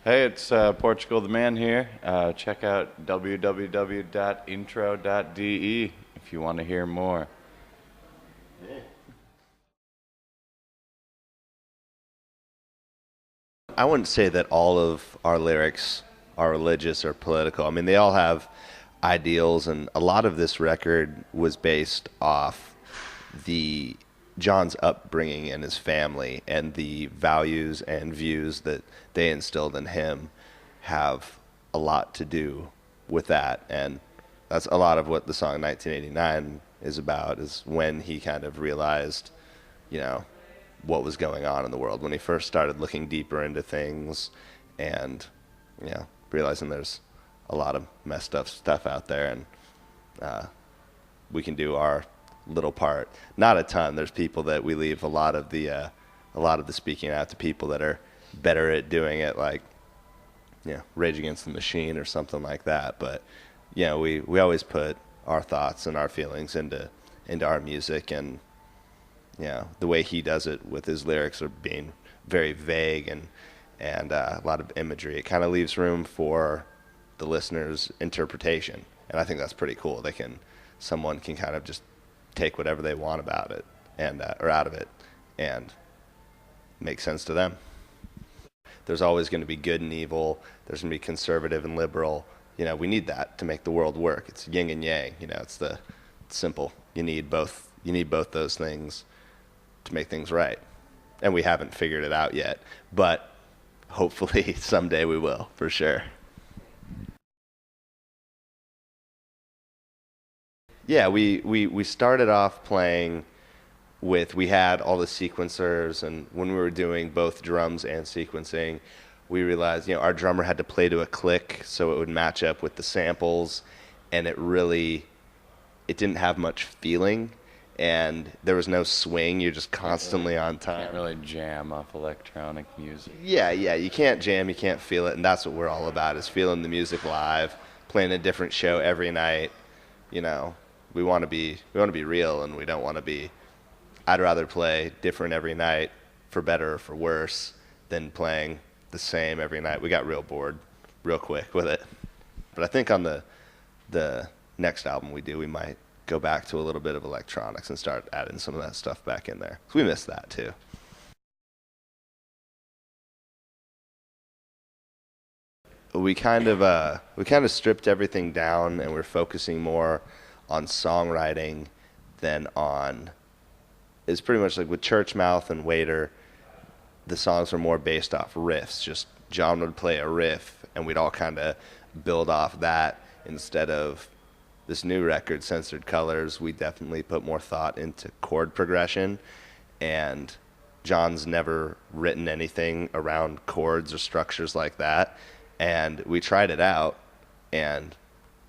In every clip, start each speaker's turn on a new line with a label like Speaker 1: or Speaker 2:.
Speaker 1: Hey, it's Portugal the Man here. Check out www.intro.de if you want to hear more.
Speaker 2: I wouldn't say that all of our lyrics are religious or political. I mean, they all have ideals, and a lot of this record was based off the John's upbringing and his family, and the values and views that they instilled in him have a lot to do with that. And that's a lot of what the song 1989 is about, is when he kind of realized, you know, what was going on in the world, when he first started looking deeper into things and, realizing there's a lot of messed up stuff out there, and we can do our little part. Not a ton. There's people that we leave a lot of the speaking out to people that are better at doing it, like Rage Against the Machine or something like that. But we always put our thoughts and our feelings into our music, and the way he does it with his lyrics are being very vague and a lot of imagery. It kind of leaves room for the listener's interpretation, and I think that's pretty cool. Someone can kind of just take whatever they want about it and or out of it and make sense to them. There's always going to be good and evil. There's going to be conservative and liberal. We need that to make the world work. It's yin and yang. It's simple. You need both. You need both those things to make things right. And we haven't figured it out yet, but hopefully someday we will, for sure. Yeah, we started off playing with, we had all the sequencers, and when we were doing both drums and sequencing, we realized, our drummer had to play to a click so it would match up with the samples, and it didn't have much feeling, and there was no swing. You're just constantly on time.
Speaker 1: Can't really jam off electronic music.
Speaker 2: Yeah, you can't jam, you can't feel it, and that's what we're all about, is feeling the music live, playing a different show every night. We want to be real, and we don't want to be. I'd rather play different every night, for better or for worse, than playing the same every night. We got real bored real quick with it. But I think on the next album we might go back to a little bit of electronics and start adding some of that stuff back in there. 'Cause we miss that too. We kind of stripped everything down, and we're focusing more on songwriting than on. It's pretty much like with Church Mouth and Waiter, the songs were more based off riffs. Just John would play a riff, and we'd all kind of build off that. Instead of this new record, Censored Colors, we definitely put more thought into chord progression, and John's never written anything around chords or structures like that, and we tried it out, and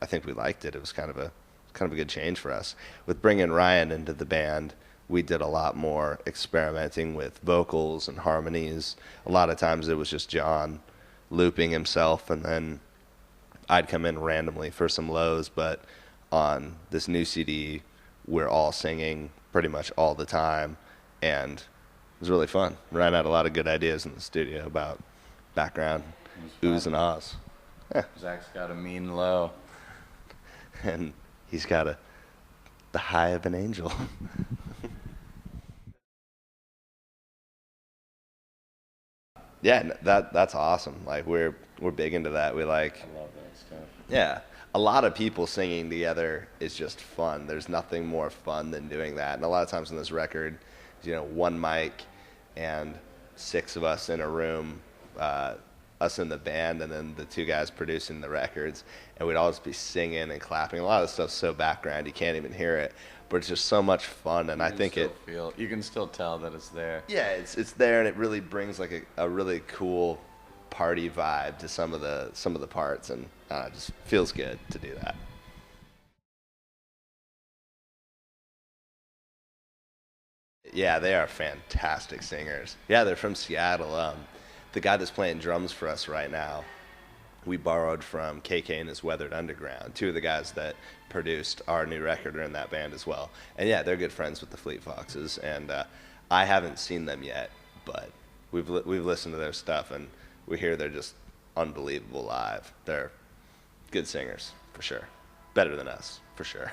Speaker 2: I think we liked it. It was kind of a good change for us. With bringing Ryan into the band, we did a lot more experimenting with vocals and harmonies. A lot of times it was just John looping himself, and then I'd come in randomly for some lows. But on this new CD, we're all singing pretty much all the time, and it was really fun. Ryan had a lot of good ideas in the studio about background oohs and ahs. Yeah.
Speaker 1: Zach's got a mean low.
Speaker 2: And he's got the high of an angel. Yeah, that's awesome. Like we're big into that. We like,
Speaker 1: I love that stuff.
Speaker 2: yeah, a lot of people singing together is just fun. There's nothing more fun than doing that. And a lot of times on this record, one mic and six of us in a room, us in the band, and then the two guys producing the records, and we'd all just be singing and clapping. A lot of stuff's so background you can't even hear it, but it's just so much fun, and I think
Speaker 1: You can still tell that it's there.
Speaker 2: yeah, it's there, and it really brings like a really cool party vibe to some of the parts, and it just feels good to do that. Yeah, they are fantastic singers. Yeah, they're from Seattle. The guy that's playing drums for us right now, we borrowed from KK and his Weathered Underground. Two of the guys that produced our new record are in that band as well. And yeah, they're good friends with the Fleet Foxes. And I haven't seen them yet, but we've listened to their stuff, and we hear they're just unbelievable live. They're good singers, for sure. Better than us, for sure.